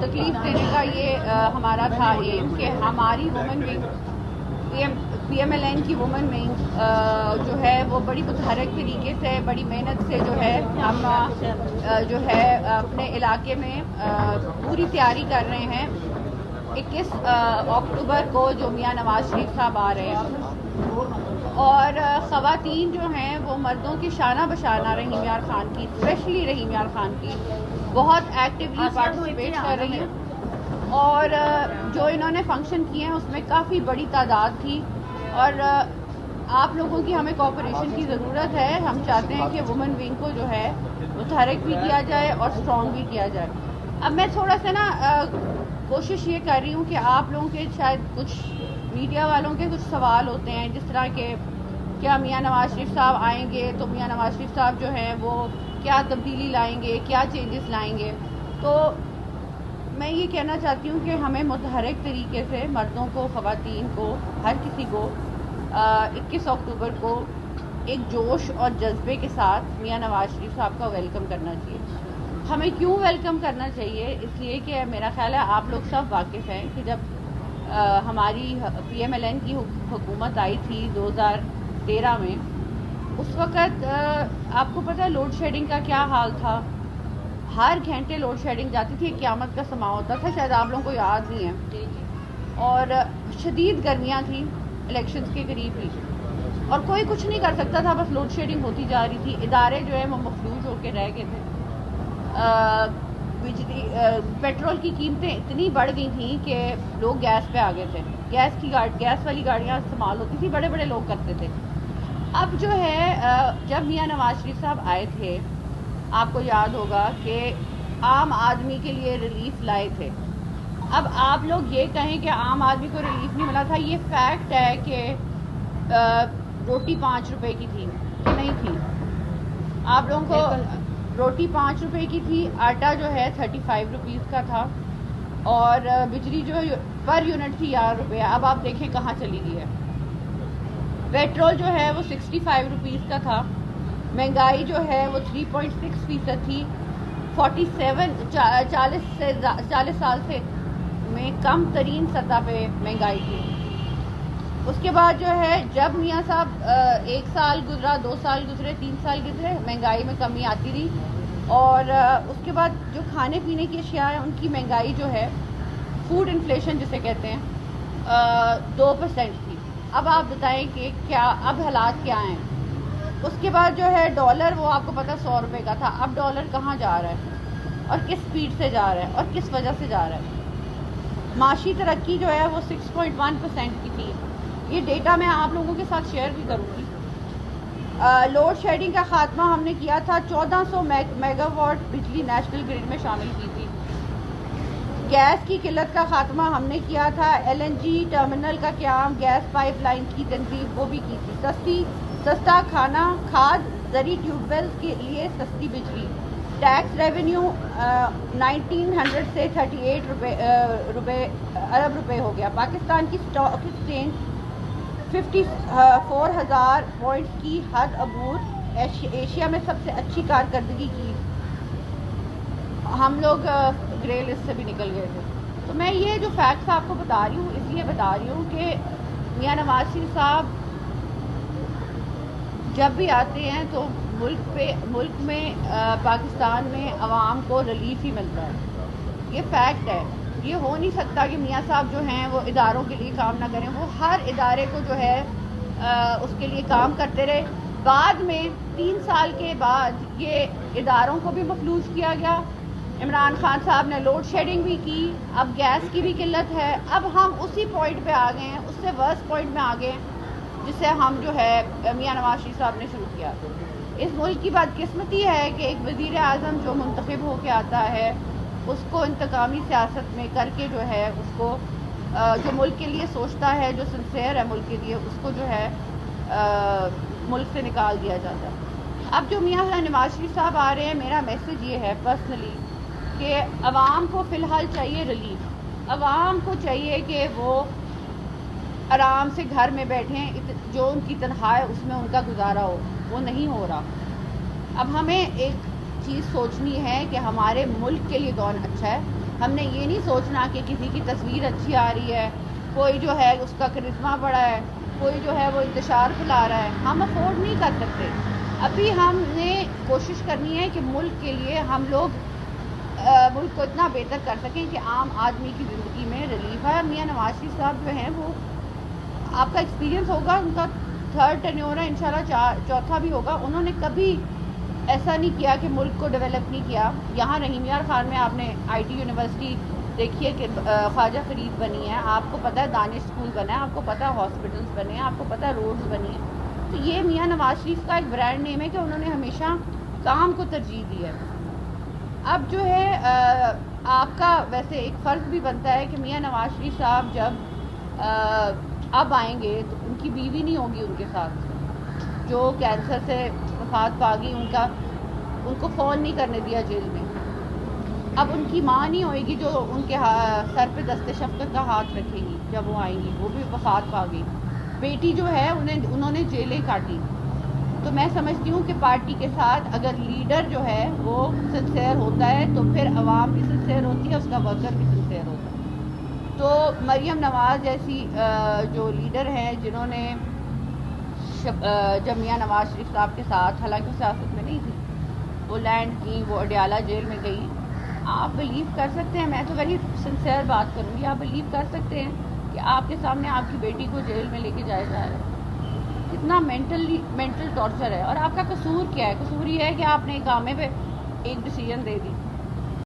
تکلیف دینے کا یہ ہمارا تھا ایم کہ ہماری وومن ونگ پی ایم ایل این کی وومن ونگ جو ہے وہ بڑی متحرک طریقے سے بڑی محنت سے جو ہے ہم جو ہے اپنے علاقے میں پوری تیاری کر رہے ہیں 21 اکتوبر کو جو میاں نواز شریف صاحب آ رہے ہیں، اور خواتین جو ہیں وہ مردوں کی شانہ بشانہ رحیم یار خان کی، اسپیشلی رحیم یار خان کی بہت ایکٹیولی پارٹیسپیٹ کر رہی ہیں، اور جو انہوں نے فنکشن کیے ہیں اس میں کافی بڑی تعداد تھی، اور آپ لوگوں کی ہمیں کوآپریشن کی ضرورت ہے. ہم چاہتے ہیں کہ وومن ونگ کو جو ہے متحرک بھی کیا جائے اور اسٹرانگ بھی کیا جائے. اب میں تھوڑا سا نا کوشش یہ کر رہی ہوں کہ آپ لوگوں کے شاید کچھ میڈیا والوں کے کچھ سوال ہوتے ہیں، جس طرح کہ کیا میاں نواز شریف صاحب آئیں گے تو میاں نواز شریف صاحب جو ہیں وہ کیا تبدیلی لائیں گے، کیا چینجز لائیں گے. تو میں یہ کہنا چاہتی ہوں کہ ہمیں متحرک طریقے سے مردوں کو، خواتین کو، ہر کسی کو 21 اکتوبر کو ایک جوش اور جذبے کے ساتھ میاں نواز شریف صاحب کا ویلکم کرنا چاہیے. ہمیں کیوں ویلکم کرنا چاہیے؟ اس لیے کہ میرا خیال ہے آپ لوگ سب واقف ہیں کہ جب ہماری پی ایم ایل این کی حکومت آئی تھی 2013 میں، اس وقت آپ کو پتہ ہے لوڈ شیڈنگ کا کیا حال تھا. ہر گھنٹے لوڈ شیڈنگ جاتی تھی، قیامت کا سما ہوتا تھا، شاید آپ لوگوں کو یاد نہیں ہے. اور شدید گرمیاں تھیں الیکشنز کے قریب ہی، اور کوئی کچھ نہیں کر سکتا تھا، بس لوڈ شیڈنگ ہوتی جا رہی تھی. ادارے جو ہیں وہ مفلوج ہو کے رہ گئے تھے. بجلی پیٹرول کی قیمتیں اتنی بڑھ گئی تھیں کہ لوگ گیس پہ آ گئے تھے. گیس والی گاڑیاں استعمال ہوتی تھی، بڑے بڑے لوگ کرتے تھے. اب جو ہے جب میاں نواز شریف صاحب آئے تھے، آپ کو یاد ہوگا کہ عام آدمی کے لیے ریلیف لائے تھے. اب آپ لوگ یہ کہیں کہ عام آدمی کو ریلیف نہیں ملا تھا، یہ فیکٹ ہے کہ روٹی 5 روپے کی تھی کہ نہیں تھی. آپ لوگوں کو روٹی 5 روپے کی تھی، آٹا جو ہے 35 روپیز کا تھا، اور بجلی جو پر یونٹ تھی 11 روپے. اب آپ دیکھیں کہاں چلی گئی ہے. پیٹرول جو ہے وہ 65 روپیز کا تھا. مہنگائی جو ہے وہ 3.6% تھی. 40 سال سے میں کم ترین سطح پہ مہنگائی تھی. اس کے بعد جو ہے جب میاں صاحب 1 سال گزرا، 2 سال گزرے، 3 سال گزرے، مہنگائی میں کمی آتی رہی. اور اس کے بعد جو کھانے پینے کی اشیاء ہیں ان کی مہنگائی جو ہے، فوڈ انفلیشن جسے کہتے ہیں، 2% تھی. اب آپ بتائیں کہ کیا اب حالات کیا ہیں. اس کے بعد جو ہے ڈالر، وہ آپ کو پتہ 100 روپے کا تھا. اب ڈالر کہاں جا رہا ہے اور کس سپیڈ سے جا رہا ہے اور کس وجہ سے جا رہا ہے. معاشی ترقی جو ہے وہ 6.1% کی تھی. یہ ڈیٹا میں آپ لوگوں کے ساتھ شیئر بھی کروں گی. لوڈ شیڈنگ کا خاتمہ ہم نے کیا تھا، 1400 میگا واٹ بجلی نیشنل گرڈ میں شامل کی تھی. گیس کی قلت کا خاتمہ ہم نے کیا تھا. ایل این جی ٹرمینل کا قیام، گیس پائپ لائن کی تنصیب وہ بھی کی تھی. سستا کھانا، کھاد، زرعی ٹیوب ویل کے لیے سستی بجلی. ٹیکس ریونیو 1900 سے 38 ارب روپے ہو گیا. پاکستان کی اسٹاک ایکسچینج 54,000 پوائنٹس کی حد عبور، ایشیا میں سب سے اچھی کارکردگی کی. ہم لوگ گرے لسٹ سے بھی نکل گئے تھے. تو میں یہ جو فیکٹس آپ کو بتا رہی ہوں اس لیے بتا رہی ہوں کہ میاں نواز شریف صاحب جب بھی آتے ہیں تو ملک میں پاکستان میں عوام کو ریلیف ہی ملتا ہے. یہ فیکٹ ہے. یہ ہو نہیں سکتا کہ میاں صاحب جو ہیں وہ اداروں کے لیے کام نہ کریں. وہ ہر ادارے کو جو ہے اس کے لیے کام کرتے رہے. بعد میں 3 سال کے بعد یہ اداروں کو بھی مفلوج کیا گیا. عمران خان صاحب نے لوڈ شیڈنگ بھی کی. اب گیس کی بھی قلت ہے. اب ہم اسی پوائنٹ پہ آ گئے ہیں، اس سے ورس پوائنٹ میں آ گئے ہیں جسے ہم جو ہے میاں نواز شریف صاحب نے شروع کیا. اس ملک کی بدقسمتی ہے کہ ایک وزیر اعظم جو منتخب ہو کے آتا ہے اس کو انتقامی سیاست میں کر کے جو ہے اس کو جو ملک کے لیے سوچتا ہے، جو سنسیئر ہے ملک کے لیے، اس کو جو ہے ملک سے نکال دیا جاتا ہے. اب جو میاں نواز شریف صاحب آ رہے ہیں، میرا میسج یہ ہے پرسنلی کہ عوام کو فی الحال چاہیے ریلیف. عوام کو چاہیے کہ وہ آرام سے گھر میں بیٹھیں. جو ان کی تنخواہ ہے اس میں ان کا گزارا ہو، وہ نہیں ہو رہا. اب ہمیں ایک چیز سوچنی ہے کہ ہمارے ملک کے لیے کون اچھا ہے. ہم نے یہ نہیں سوچنا کہ کسی کی تصویر اچھی آ رہی ہے، کوئی جو ہے اس کا کرشمہ بڑا ہے، کوئی جو ہے وہ انتشار پھیلا رہا ہے. ہم افورڈ نہیں کر سکتے. ابھی ہم نے کوشش کرنی ہے کہ ملک کے لیے ہم لوگ ملک کو اتنا بہتر کر سکیں کہ عام آدمی کی زندگی میں ریلیف ہے. میاں نواز شریف صاحب جو ہیں وہ آپ کا ایکسپیرینس ہوگا، ان کا 3rd ٹینیور ہے، انشاءاللہ 4تھا بھی ہوگا. انہوں نے کبھی ایسا نہیں کیا کہ ملک کو ڈیولپ نہیں کیا. یہاں رحیم یار خان میں آپ نے آئی ٹی یونیورسٹی دیکھیے کہ خواجہ فرید بنی ہے، آپ کو پتہ ہے دانش اسکول بنا ہے، آپ کو پتہ ہے ہاسپٹلس بنے ہیں، آپ کو پتہ ہے روڈز بنی ہیں. تو یہ میاں نواز شریف کا ایک برانڈ نیم ہے کہ انہوں نے ہمیشہ کام کو ترجیح دی ہے. اب جو ہے آپ کا ویسے ایک فرض بھی بنتا ہے کہ میاں نواز شریف صاحب جب اب آئیں گے تو ان کی بیوی نہیں ہوگی ان کے ساتھ جو کینسر سے وفات پا گئی. ان کو فون نہیں کرنے دیا جیل میں. اب ان کی ماں نہیں ہوئے گی جو ان کے سر پہ دست شفقت کا ہاتھ رکھے گی جب وہ آئیں گی، وہ بھی وفات پا گئی. بیٹی جو ہے انہوں نے جیلیں کاٹی. تو میں سمجھتی ہوں کہ پارٹی کے ساتھ اگر لیڈر جو ہے وہ سنسیئر ہوتا ہے تو پھر عوام بھی سنسیئر ہوتی ہے، اس کا ورکر بھی سنسیئر ہوتا ہے. تو مریم نواز جیسی جو لیڈر ہیں جنہوں نے جب میاں نواز شریف صاحب کے ساتھ، حالانکہ وہ سیاست میں نہیں تھی، وہ لینڈ کی، وہ اڈیالہ جیل میں گئی. آپ بلیو کر سکتے ہیں، میں تو ویری سنسیئر بات کروں گی، آپ بلیو کر سکتے ہیں کہ آپ کے سامنے آپ کی بیٹی کو جیل میں لے کے جایا جا رہا ہے. کتنا مینٹل ٹارچر ہے. اور آپ کا قصور کیا ہے؟ قصور یہ ہے کہ آپ نے ایک گامے پہ ایک ڈیسیژن دے دی.